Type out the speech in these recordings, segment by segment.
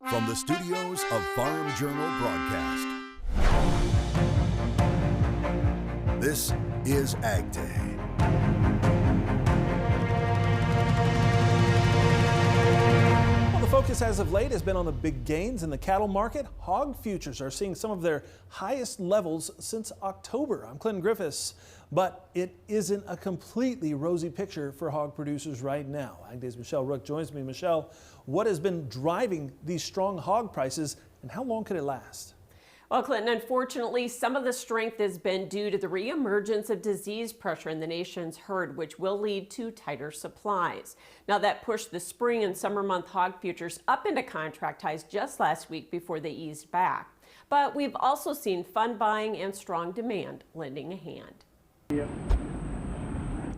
From the studios of Farm Journal Broadcast, this is Ag Day. Well, the focus as of late has been on the big gains in the cattle market. Hog futures are seeing some of their highest levels since October. I'm Clinton Griffiths, but it isn't a completely rosy picture for hog producers right now. Ag Day's Michelle Rook joins me. Michelle, what has been driving these strong hog prices and how long could it last? Well, Clinton, unfortunately, some of the strength has been due to the reemergence of disease pressure in the nation's herd, which will lead to tighter supplies. Now, that pushed the spring and summer month hog futures up into contract highs just last week before they eased back. But we've also seen fund buying and strong demand lending a hand.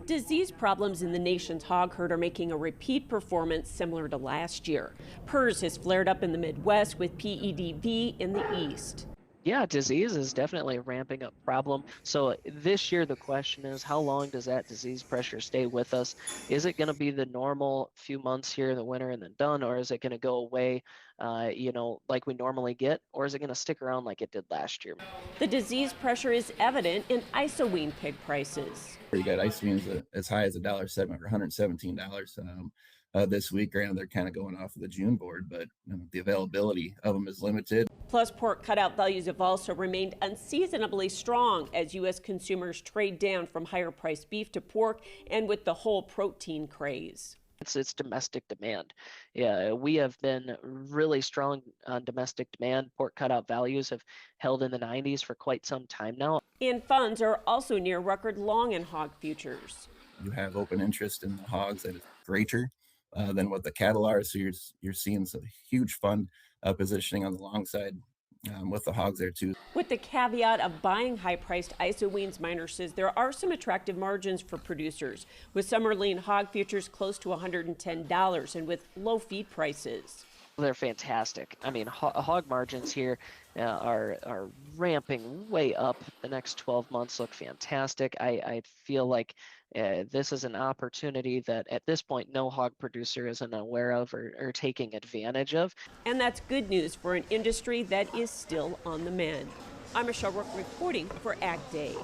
Disease problems in the nation's hog herd are making a repeat performance similar to last year. PRRS has flared up in the Midwest with PEDV in the East. Yeah, disease is definitely a ramping up problem. So this year, the question is, how long does that disease pressure stay with us? Is it going to be the normal few months here in the winter and then done, or is it going to go away, like we normally get, or is it going to stick around like it did last year? The disease pressure is evident in isowean pig prices. You got isoweans as high as $1.07 or $117 this week. Granted, they're kind of going off of the June board, but the availability of them is limited. Plus, pork cutout values have also remained unseasonably strong as U.S. consumers trade down from higher priced beef to pork and with the whole protein craze. It's domestic demand. Yeah, we have been really strong on domestic demand. Pork cutout values have held in the 90s for quite some time now. And funds are also near record long in hog futures. You have open interest in the hogs that is greater than what the cattle are, so you're seeing some huge fund positioning on the long side with the hogs there too. With the caveat of buying high-priced isoweans, Miner says there are some attractive margins for producers, with summer lean hog futures close to $110 and with low feed prices. They're fantastic. I mean, hog margins here are ramping way up. The next 12 months look fantastic. I feel like this is an opportunity that at this point no hog producer is unaware of or taking advantage of. And that's good news for an industry that is still on the mend. I'm Michelle Rook reporting for Ag Day.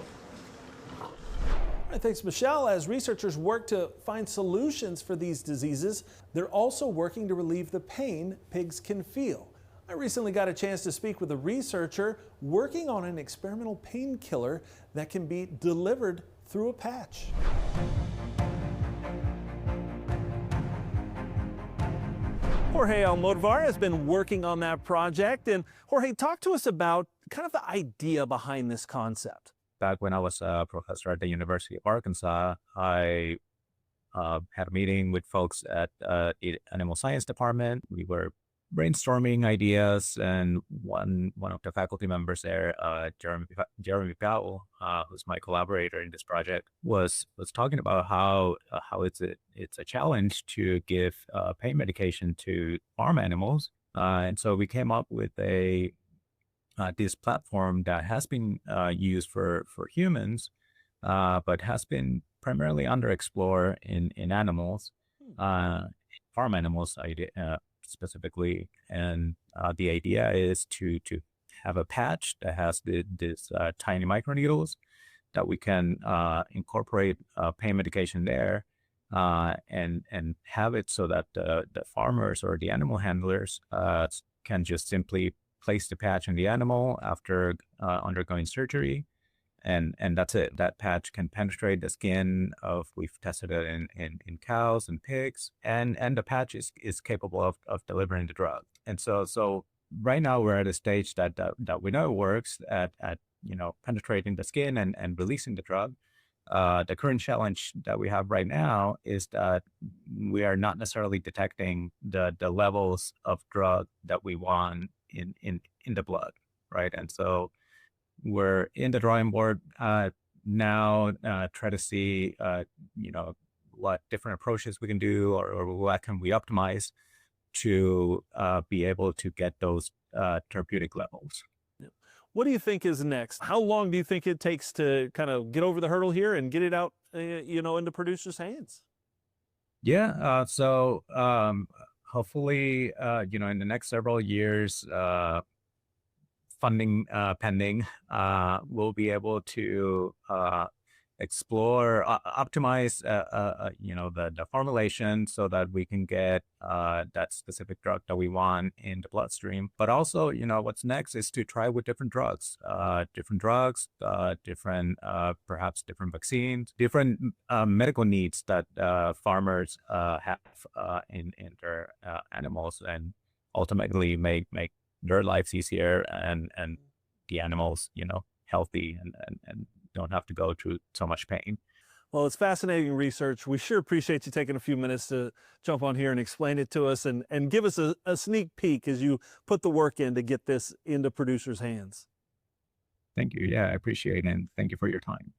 All right, thanks, Michelle. As researchers work to find solutions for these diseases, they're also working to relieve the pain pigs can feel. I recently got a chance to speak with a researcher working on an experimental painkiller that can be delivered through a patch. Jorge Almodovar has been working on that project. And Jorge, talk to us about kind of the idea behind this concept. Back when I was a professor at the University of Arkansas, I had a meeting with folks at the animal science department. We were brainstorming ideas, and one of the faculty members there, Jeremy Powell, who's my collaborator in this project, was talking about how it's a challenge to give pain medication to farm animals, and so we came up with this platform that has been used for humans, but has been primarily underexplored in animals, farm animals specifically. And the idea is to have a patch that has this tiny microneedles that we can incorporate pain medication there, and have it so that the farmers or the animal handlers can just simply place the patch on the animal after undergoing surgery, and that's it. That patch can penetrate the skin we've tested it in cows and pigs, and the patch is capable of delivering the drug. And so right now we're at a stage that we know works at penetrating the skin and releasing the drug. The current challenge that we have right now is that we are not necessarily detecting the levels of drug that we want in the blood, right? And so we're in the drawing board now, try to see what different approaches we can do, or what can we optimize to be able to get those therapeutic levels. What do you think is next? How long do you think it takes to kind of get over the hurdle here and get it out, into producers' hands? Yeah, so hopefully, in the next several years, funding pending, we'll be able to explore, optimize, the formulation so that we can get that specific drug that we want in the bloodstream. But also, what's next is to try with different drugs, perhaps different vaccines, different medical needs that farmers have in their animals, and ultimately make their lives easier and the animals, healthy and don't have to go through so much pain. Well, it's fascinating research. We sure appreciate you taking a few minutes to jump on here and explain it to us and give us a sneak peek as you put the work in to get this into producers' hands. Thank you. Yeah, I appreciate it. And thank you for your time.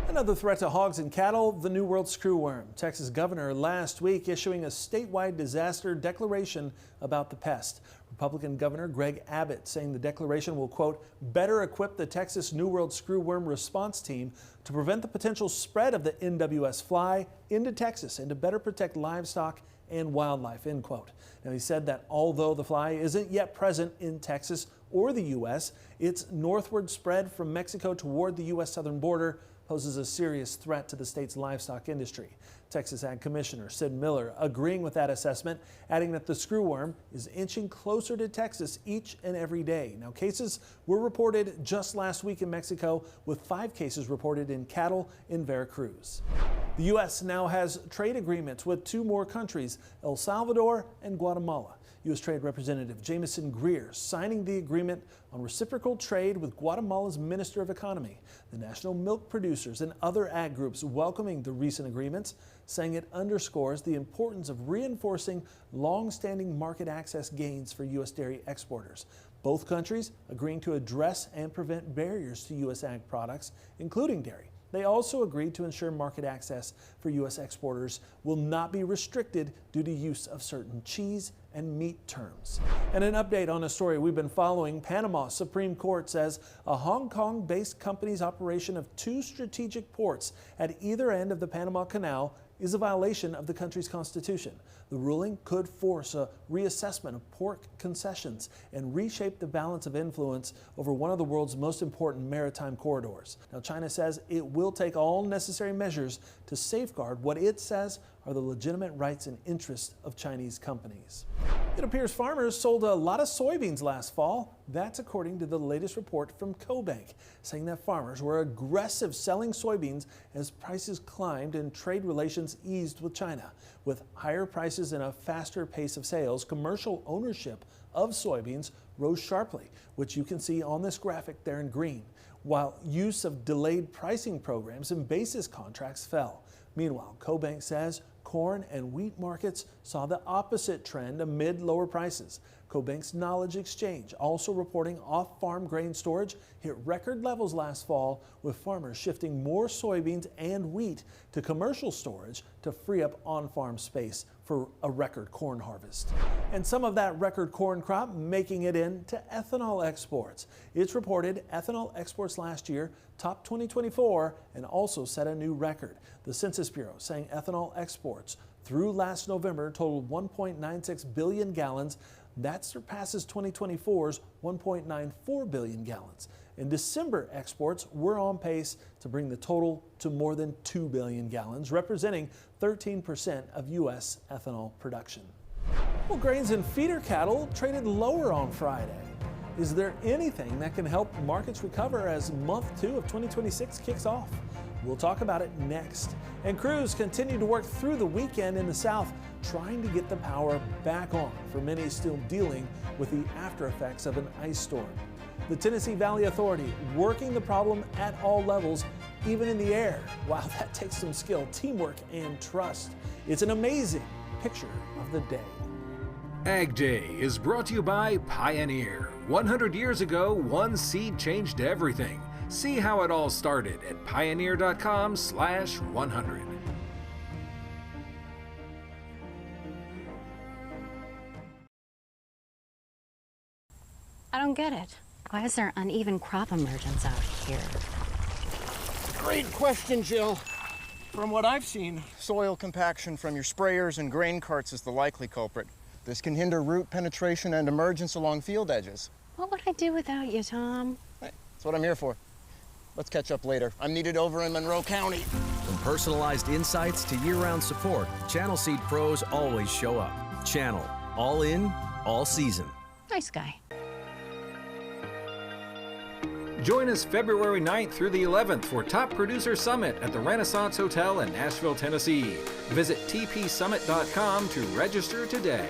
Another threat to hogs and cattle, the New World screwworm. Texas governor last week issuing a statewide disaster declaration about the pest. Republican Governor Greg Abbott saying the declaration will, quote, better equip the Texas New World screwworm response team to prevent the potential spread of the NWS fly into Texas and to better protect livestock and wildlife, end quote. Now, he said that although the fly isn't yet present in Texas or the U.S., its northward spread from Mexico toward the U.S. southern border poses a serious threat to the state's livestock industry. Texas Ag Commissioner Sid Miller agreeing with that assessment, adding that the screwworm is inching closer to Texas each and every day. Now, cases were reported just last week in Mexico, with 5 cases reported in cattle in Veracruz. The U.S. now has trade agreements with 2 more countries, El Salvador and Guatemala. U.S. Trade Representative Jamieson Greer signing the agreement on reciprocal trade with Guatemala's Minister of Economy. The national milk producers and other ag groups welcoming the recent agreements, saying it underscores the importance of reinforcing long-standing market access gains for U.S. dairy exporters. Both countries agreeing to address and prevent barriers to U.S. ag products, including dairy. They also agreed to ensure market access for U.S. exporters will not be restricted due to use of certain cheese and meat terms. And an update on a story we've been following. Panama Supreme Court says a Hong Kong-based company's operation of 2 strategic ports at either end of the Panama Canal is a violation of the country's constitution. The ruling could force a reassessment of port concessions and reshape the balance of influence over one of the world's most important maritime corridors. Now, China says it will take all necessary measures to safeguard what it says are the legitimate rights and interests of Chinese companies. It appears farmers sold a lot of soybeans last fall. That's according to the latest report from CoBank, saying that farmers were aggressive selling soybeans as prices climbed and trade relations eased with China. With higher prices and a faster pace of sales, commercial ownership of soybeans rose sharply, which you can see on this graphic there in green, while use of delayed pricing programs and basis contracts fell. Meanwhile, CoBank says corn and wheat markets saw the opposite trend amid lower prices. CoBank's Knowledge Exchange also reporting off-farm grain storage hit record levels last fall, with farmers shifting more soybeans and wheat to commercial storage to free up on-farm space for a record corn harvest. And some of that record corn crop making it into ethanol exports. It's reported ethanol exports last year topped 2024 and also set a new record. The Census Bureau saying ethanol exports through last November totaled 1.96 billion gallons. That surpasses 2024's 1.94 billion gallons. In December, exports were on pace to bring the total to more than 2 billion gallons, representing 13% of U.S. ethanol production. Well, grains and feeder cattle traded lower on Friday. Is there anything that can help markets recover as month 2 of 2026 kicks off? We'll talk about it next. And crews continue to work through the weekend in the South, trying to get the power back on for many still dealing with the after effects of an ice storm. The Tennessee Valley Authority working the problem at all levels, even in the air. Wow, that takes some skill, teamwork, and trust. It's an amazing picture of the day. Ag Day is brought to you by Pioneer. 100 years ago, one seed changed everything. See how it all started at pioneer.com/100. I don't get it. Why is there uneven crop emergence out here? Great question, Jill. From what I've seen, soil compaction from your sprayers and grain carts is the likely culprit. This can hinder root penetration and emergence along field edges. What would I do without you, Tom? Hey, that's what I'm here for. Let's catch up later. I'm needed over in Monroe County. From personalized insights to year-round support, Channel Seed pros always show up. Channel, all in, all season. Nice guy. Join us February 9th through the 11th for Top Producer Summit at the Renaissance Hotel in Nashville, Tennessee. Visit tpsummit.com to register today.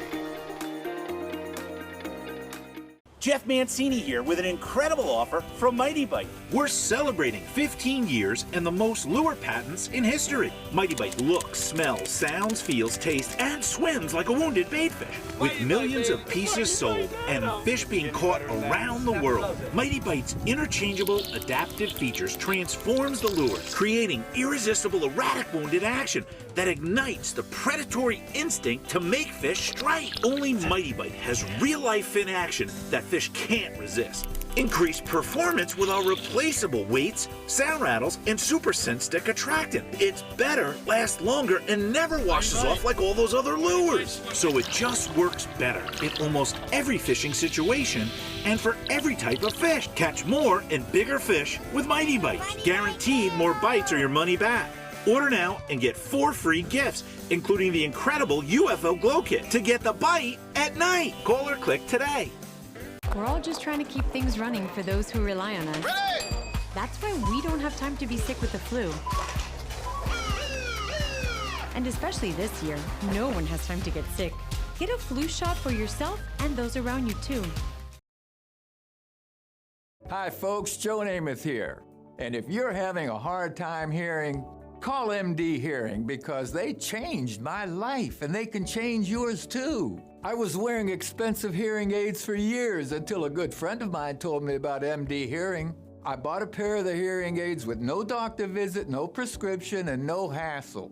Jeff Mancini here with an incredible offer from Mighty Bite. We're celebrating 15 years and the most lure patents in history. Mighty Bite looks, smells, sounds, feels, tastes, and swims like a wounded baitfish. With millions of pieces sold and fish being caught around the world, Mighty Bite's interchangeable adaptive features transforms the lure, creating irresistible erratic wounded action that ignites the predatory instinct to make fish strike. Only Mighty Bite has real-life fin action that fish can't resist. Increased performance with our replaceable weights, sound rattles, and Super Sense Stick attractant. It's better, lasts longer, and never washes off like all those other lures. So it just works better in almost every fishing situation and for every type of fish. Catch more and bigger fish with Mighty Bites. Guaranteed more bites or your money back. Order now and get 4 free gifts, including the incredible UFO Glow Kit to get the bite at night. Call or click today. We're all just trying to keep things running for those who rely on us. Ready? That's why we don't have time to be sick with the flu. And especially this year, no one has time to get sick. Get a flu shot for yourself and those around you too. Hi folks, Joe Namath here. And if you're having a hard time hearing, call MD Hearing because they changed my life and they can change yours too. I was wearing expensive hearing aids for years until a good friend of mine told me about MD Hearing. I bought a pair of the hearing aids with no doctor visit, no prescription, and no hassle.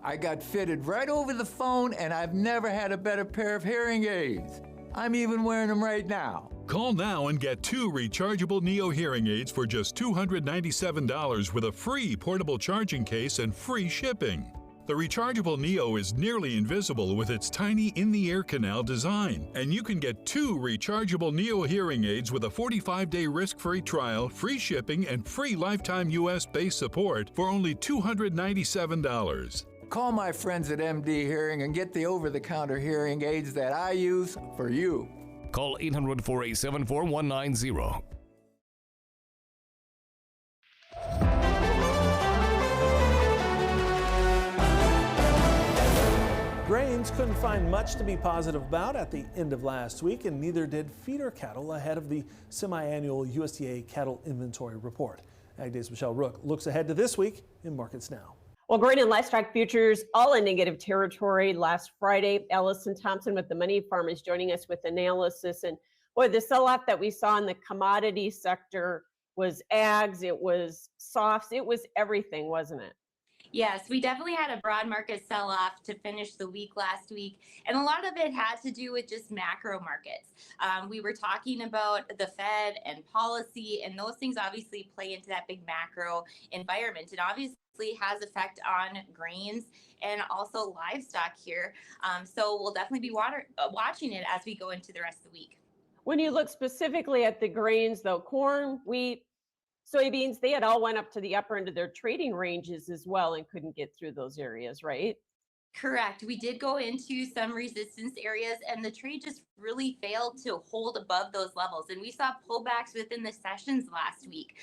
I got fitted right over the phone and I've never had a better pair of hearing aids. I'm even wearing them right now. Call now and get 2 rechargeable Neo hearing aids for just $297 with a free portable charging case and free shipping. The rechargeable Neo is nearly invisible with its tiny in-the-ear canal design, and you can get 2 rechargeable Neo hearing aids with a 45-day risk-free trial, free shipping, and free lifetime US-based support for only $297. Call my friends at MD Hearing and get the over-the-counter hearing aids that I use for you. Call 800-487-4190. Grains couldn't find much to be positive about at the end of last week, and neither did feeder cattle ahead of the semi-annual USDA cattle inventory report. Ag Day's Michelle Rook looks ahead to this week in Markets Now. Well, grain and livestock futures all in negative territory last Friday. Allison Thompson with the Money Farm is joining us with analysis. And boy, the sell-off that we saw in the commodity sector was ags, it was softs, it was everything, wasn't it? Yes, we definitely had a broad market sell-off to finish the week last week, and a lot of it had to do with just macro markets. We were talking about the Fed and policy, and those things obviously play into that big macro environment, and obviously has effect on grains and also livestock here. So we'll definitely be watching it as we go into the rest of the week. When you look specifically at the grains, though, corn, wheat, soybeans, they had all went up to the upper end of their trading ranges as well and couldn't get through those areas, right? Correct. We did go into some resistance areas and the trade just really failed to hold above those levels. And we saw pullbacks within the sessions last week.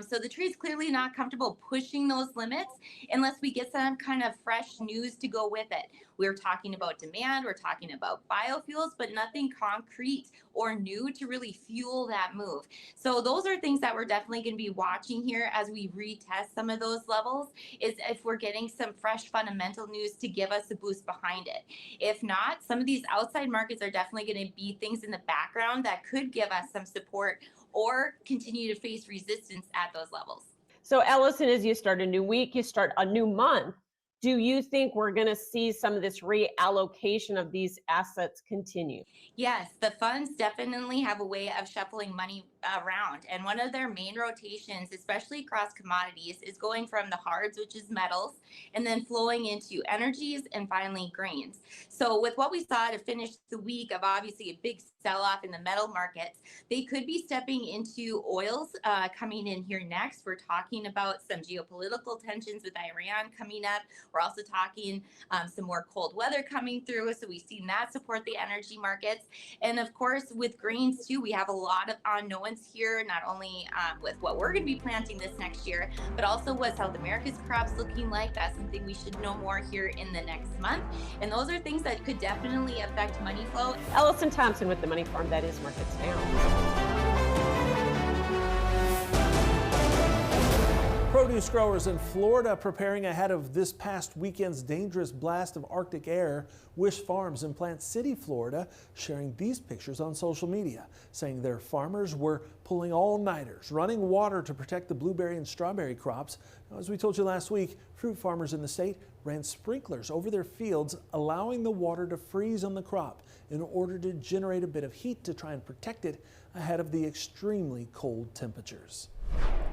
So the trade's clearly not comfortable pushing those limits unless we get some kind of fresh news to go with it. We're talking about demand, we're talking about biofuels, but nothing concrete or new to really fuel that move. So those are things that we're definitely going to be watching here as we retest some of those levels, is if we're getting some fresh fundamental news to give us a boost behind it. If not, some of these outside markets are definitely going to be things in the background that could give us some support or continue to face resistance at those levels. So Allison, as you start a new week, you start a new month. Do you think we're going to see some of this reallocation of these assets continue? Yes, the funds definitely have a way of shuffling money around. And one of their main rotations, especially across commodities, is going from the hards, which is metals, and then flowing into energies and finally grains. So with what we saw to finish the week of obviously a big sell-off in the metal markets, they could be stepping into oils coming in here next. We're talking about some geopolitical tensions with Iran coming up. We're also talking some more cold weather coming through. So we've seen that support the energy markets. And of course, with grains too, we have a lot of unknowns here, not only with what we're going to be planting this next year, but also what South America's crops looking like. That's something we should know more here in the next month. And those are things that could definitely affect money flow. Ellison Thompson with the Money Farm. That is Markets Now. Produce growers in Florida preparing ahead of this past weekend's dangerous blast of Arctic air. Wish Farms in Plant City, Florida, sharing these pictures on social media, saying their farmers were pulling all-nighters, running water to protect the blueberry and strawberry crops. Now, as we told you last week, fruit farmers in the state ran sprinklers over their fields, allowing the water to freeze on the crop in order to generate a bit of heat to try and protect it ahead of the extremely cold temperatures.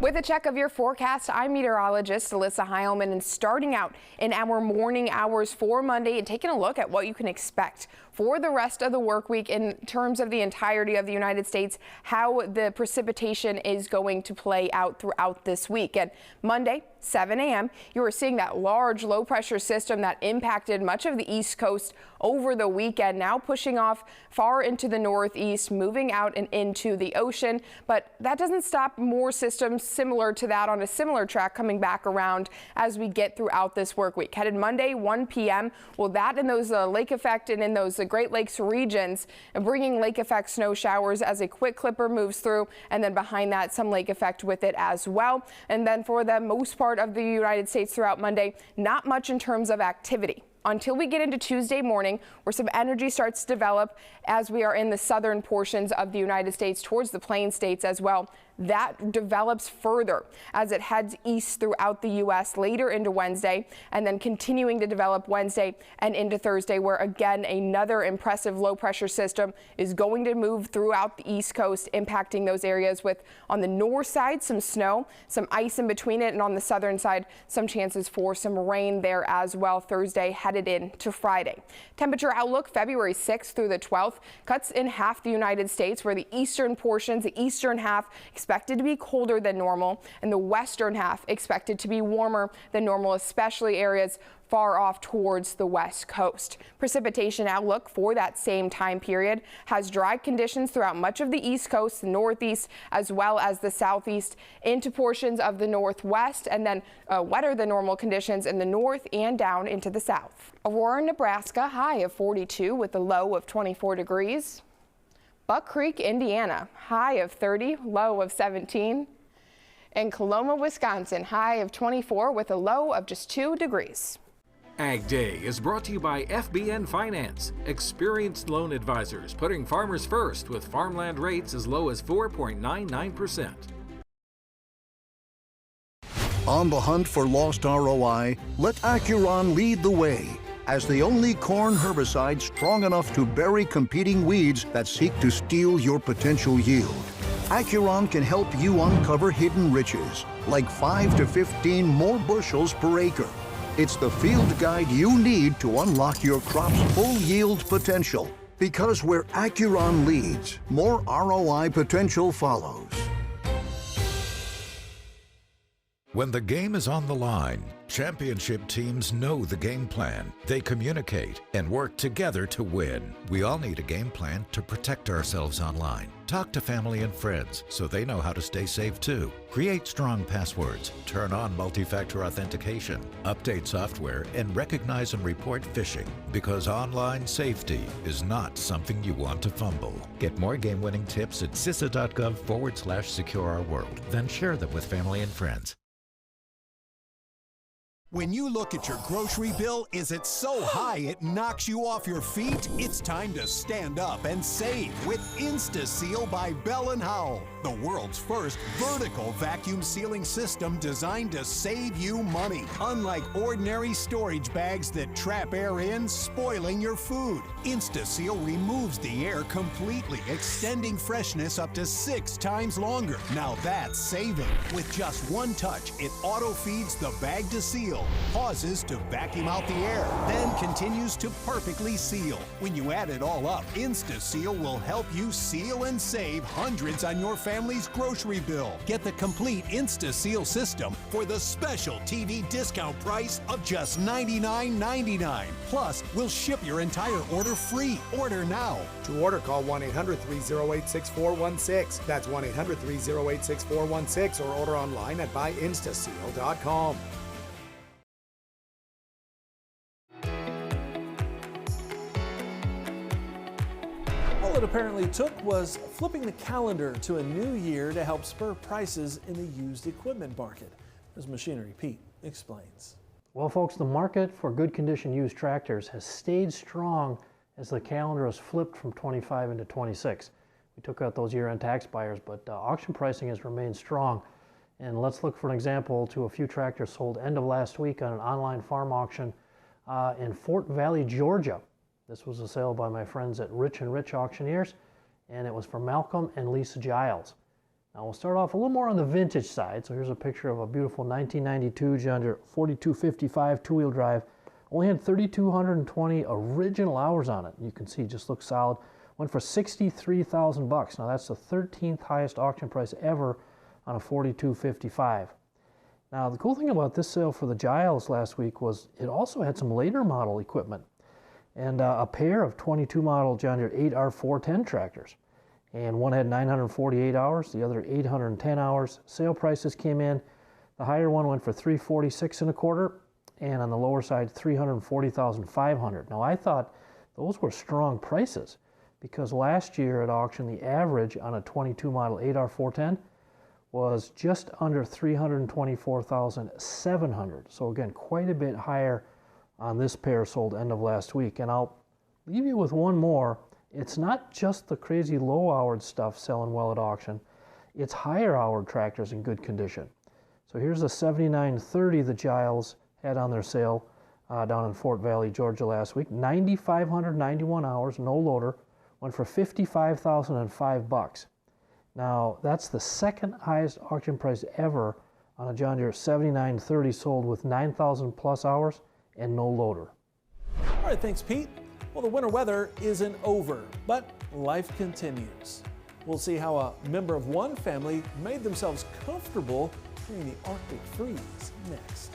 With a check of your forecast, I'm meteorologist Alyssa Heilman, and starting out in our morning hours for Monday and taking a look at what you can expect for the rest of the work week in terms of the entirety of the United States, how the precipitation is going to play out throughout this week. And Monday, 7 a.m., you are seeing that large low pressure system that impacted much of the East Coast over the weekend, now pushing off far into the northeast, moving out and into the ocean. But that doesn't stop more systems similar to that on a similar track coming back around as we get throughout this work week. Headed Monday, 1 p.m. Well, that in those lake effect and in those Great Lakes regions, bringing lake effect snow showers as a quick clipper moves through, and then behind that some lake effect with it as well. And then for the most part of the United States throughout Monday, not much in terms of activity until we get into Tuesday morning, where some energy starts to develop as we are in the southern portions of the United States towards the plain states as well. That develops further as it heads east throughout the U.S. later into Wednesday, and then continuing to develop Wednesday and into Thursday, where again another impressive low pressure system is going to move throughout the East Coast, impacting those areas with on the north side some snow, some ice in between it, and on the southern side some chances for some rain there as well. Thursday headed into Friday. Temperature outlook February 6th through the 12th cuts in half the United States, where the eastern portions, the eastern half expected to be colder than normal, and the western half expected to be warmer than normal, especially areas far off towards the west coast. Precipitation outlook for that same time period has dry conditions throughout much of the east coast, the northeast, as well as the southeast into portions of the northwest, and then wetter than normal conditions in the north and down into the south. Aurora, Nebraska, high of 42 with a low of 24 degrees. Buck Creek, Indiana, high of 30, low of 17. In Coloma, Wisconsin, high of 24 with a low of just 2 degrees. Ag Day is brought to you by FBN Finance, experienced loan advisors putting farmers first with farmland rates as low as 4.99%. On the hunt for lost ROI, let Acuron lead the way. As the only corn herbicide strong enough to bury competing weeds that seek to steal your potential yield. Acuron can help you uncover hidden riches, like 5 to 15 more bushels per acre. It's the field guide you need to unlock your crop's full yield potential. Because where Acuron leads, more ROI potential follows. When the game is on the line, championship teams know the game plan. They communicate and work together to win. We all need a game plan to protect ourselves online. Talk to family and friends so they know how to stay safe too. Create strong passwords, turn on multi-factor authentication, update software, and recognize and report phishing, because online safety is not something you want to fumble. Get more game-winning tips at CISA.gov/secure our world. Then share them with family and friends. When you look at your grocery bill, is it so high it knocks you off your feet? It's time to stand up and save with InstaSeal by Bell & Howell, the world's first vertical vacuum sealing system designed to save you money. Unlike ordinary storage bags that trap air in, spoiling your food, InstaSeal removes the air completely, extending freshness up to 6 times longer. Now that's saving. With just one touch, it auto-feeds the bag to seal, pauses to vacuum out the air, then continues to perfectly seal. When you add it all up, InstaSeal will help you seal and save hundreds on your family's grocery bill. Get the complete InstaSeal system for the special TV discount price of just $99.99. Plus, we'll ship your entire order free. Order now. To order, call 1-800-308-6416. That's 1-800-308-6416 or order online at buyinstaseal.com. All it apparently took was flipping the calendar to a new year to help spur prices in the used equipment market. As Machinery Pete explains. Well, folks, the market for good condition used tractors has stayed strong as the calendar has flipped from 25 into 26. We took out those year-end tax buyers, but auction pricing has remained strong. And let's look for an example to a few tractors sold end of last week on an online farm auction in Fort Valley, Georgia. This was a sale by my friends at Rich and Rich Auctioneers, and it was for Malcolm and Lisa Giles. Now we'll start off a little more on the vintage side. So here's a picture of a beautiful 1992 John Deere 4255 two-wheel drive. Only had 3,220 original hours on it. You can see it just looks solid. Went for $63,000. Now that's the 13th highest auction price ever on a 4255. Now the cool thing about this sale for the Giles last week was it also had some later model equipment and a pair of 22 model John Deere 8R410 tractors. And one had 948 hours, the other 810 hours. Sale prices came in. The higher one went for $346.25, and on the lower side, $340,500. Now I thought those were strong prices because last year at auction, the average on a 22 model 8R410 was just under $324,700. So again, quite a bit higher on this pair sold end of last week. And I'll leave you with one more. It's not just the crazy low-houred stuff selling well at auction. It's higher-houred tractors in good condition. So here's the 7930 the Giles had on their sale down in Fort Valley, Georgia last week. 9,591 hours, no loader, went for $55,005. Now that's the second highest auction price ever on a John Deere 7930 sold with 9,000 plus hours and no loader. All right, thanks, Pete. Well, the winter weather isn't over, but life continues. We'll see how a member of one family made themselves comfortable during the Arctic freeze next.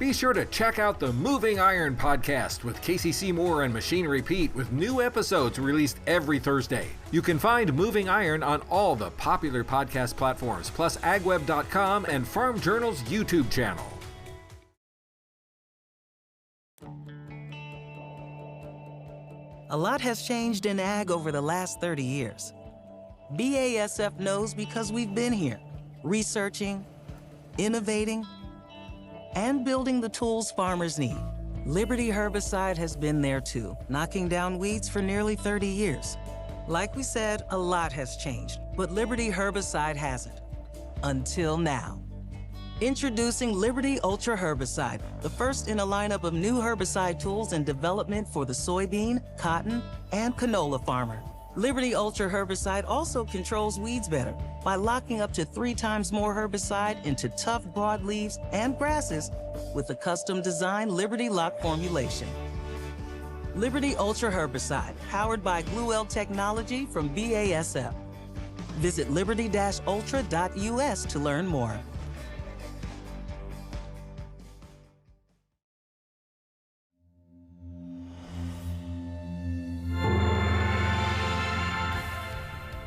Be sure to check out the Moving Iron podcast with Casey Seymour and Machinery Pete with new episodes released every Thursday. You can find Moving Iron on all the popular podcast platforms, plus agweb.com and Farm Journal's YouTube channel. A lot has changed in ag over the last 30 years. BASF knows because we've been here, researching, innovating, and building the tools farmers need. Liberty Herbicide has been there too, knocking down weeds for nearly 30 years. Like we said, a lot has changed, but Liberty Herbicide hasn't. Until now. Introducing Liberty Ultra Herbicide, the first in a lineup of new herbicide tools in development for the soybean, cotton, and canola farmer. Liberty Ultra Herbicide also controls weeds better by locking up to 3 times more herbicide into tough broadleaves and grasses with a custom-designed Liberty Lock formulation. Liberty Ultra Herbicide, powered by Gluel technology from BASF. Visit liberty-ultra.us to learn more.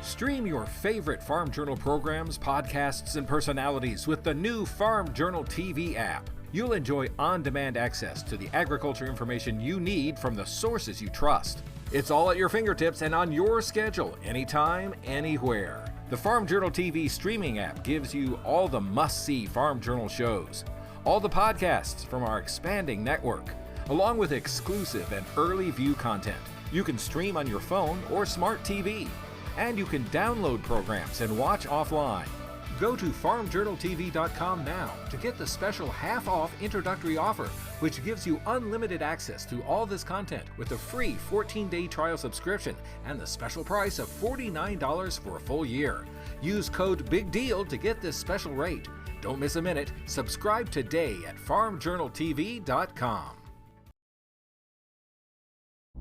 Stream your favorite Farm Journal programs, podcasts, and personalities with the new Farm Journal TV app. You'll enjoy on-demand access to the agriculture information you need from the sources you trust. It's all at your fingertips and on your schedule, anytime, anywhere. The Farm Journal TV streaming app gives you all the must-see Farm Journal shows. all the podcasts from our expanding network, along with exclusive and early view content. You can stream on your phone or smart TV, and you can download programs and watch offline. Go to farmjournaltv.com now to get the special half-off introductory offer, which gives you unlimited access to all this content with a free 14-day trial subscription and the special price of $49 for a full year. Use code BIGDEAL to get this special rate. Don't miss a minute. Subscribe today at farmjournaltv.com.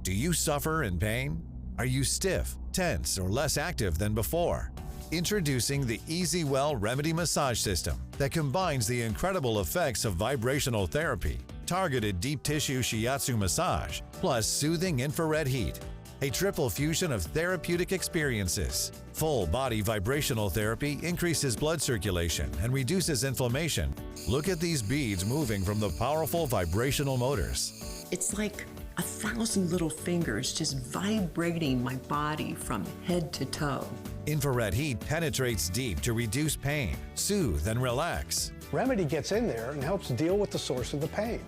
Do you suffer in pain? Are you stiff, tense, or less active than before? Introducing the EasyWell Remedy Massage System that combines the incredible effects of vibrational therapy, targeted deep tissue shiatsu massage, plus soothing infrared heat. A triple fusion of therapeutic experiences. Full body vibrational therapy increases blood circulation and reduces inflammation. Look at these beads moving from the powerful vibrational motors. It's like 1,000 little fingers just vibrating my body from head to toe. Infrared heat penetrates deep to reduce pain, soothe, and relax. Remedy gets in there and helps deal with the source of the pain,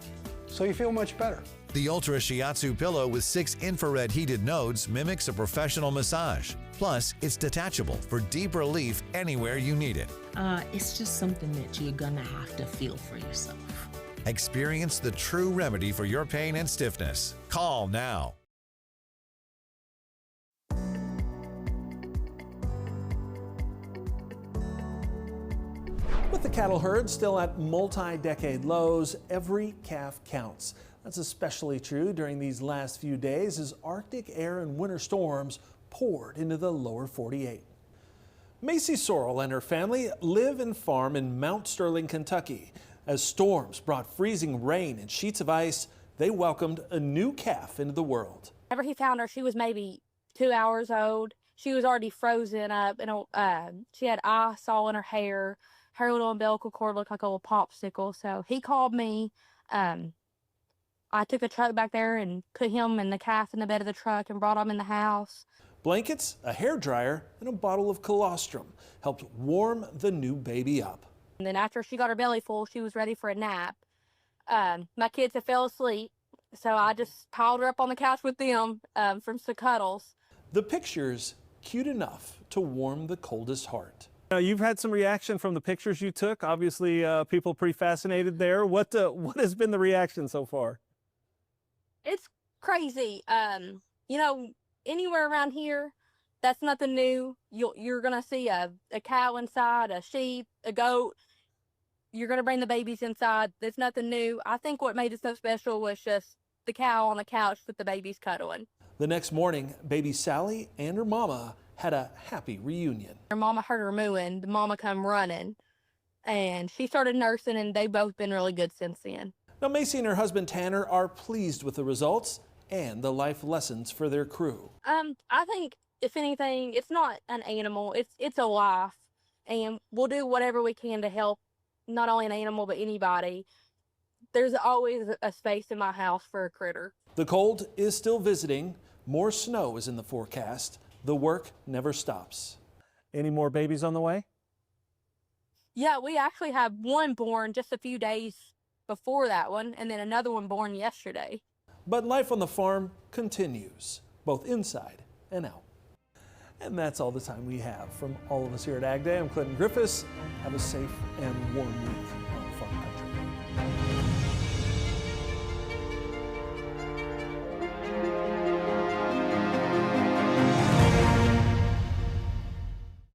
so you feel much better. The Ultra Shiatsu pillow with 6 infrared heated nodes mimics a professional massage. Plus, it's detachable for deep relief anywhere you need it. It's just something that you're gonna have to feel for yourself. Experience the true remedy for your pain and stiffness. Call now. With the cattle herd still at multi-decade lows, every calf counts. That's especially true during these last few days as Arctic air and winter storms poured into the lower 48. Macy Sorrell and her family live and farm in Mount Sterling, Kentucky. As storms brought freezing rain and sheets of ice, they welcomed a new calf into the world. Whenever he found her, she was maybe 2 hours old. She was already frozen up, and she had ice all in her hair. Her little umbilical cord looked like a little popsicle. So he called me. I took the truck back there and put him and the calf in the bed of the truck and brought him in the house. Blankets, a hairdryer, and a bottle of colostrum helped warm the new baby up. And then after she got her belly full, she was ready for a nap. My kids had fell asleep, so I just piled her up on the couch with them from some cuddles. The pictures cute enough to warm the coldest heart. Now, you've had some reaction from the pictures you took. Obviously, people pretty fascinated there. What has been the reaction so far? It's crazy. You know, anywhere around here, that's nothing new. You're gonna see a cow inside, a sheep, a goat. You're gonna bring the babies inside. There's nothing new. I think what made it so special was just the cow on the couch with the babies cuddling. The next morning, baby Sally and her mama had a happy reunion. Her mama heard her mooing. The mama come running, and she started nursing, and they've both been really good since then. Now, Macy and her husband Tanner are pleased with the results and the life lessons for their crew. I think, if anything, it's not an animal, it's a life, and we'll do whatever we can to help not only an animal but anybody. There's always a space in my house for a critter. The cold is still visiting. More snow is in the forecast. The work never stops. Any more babies on the way? Yeah, we actually have one born just a few days before that one, and then another one born yesterday. But life on the farm continues, both inside and out. And that's all the time we have. From all of us here at Ag Day, I'm Clinton Griffiths. Have a safe and warm week on Farm Country.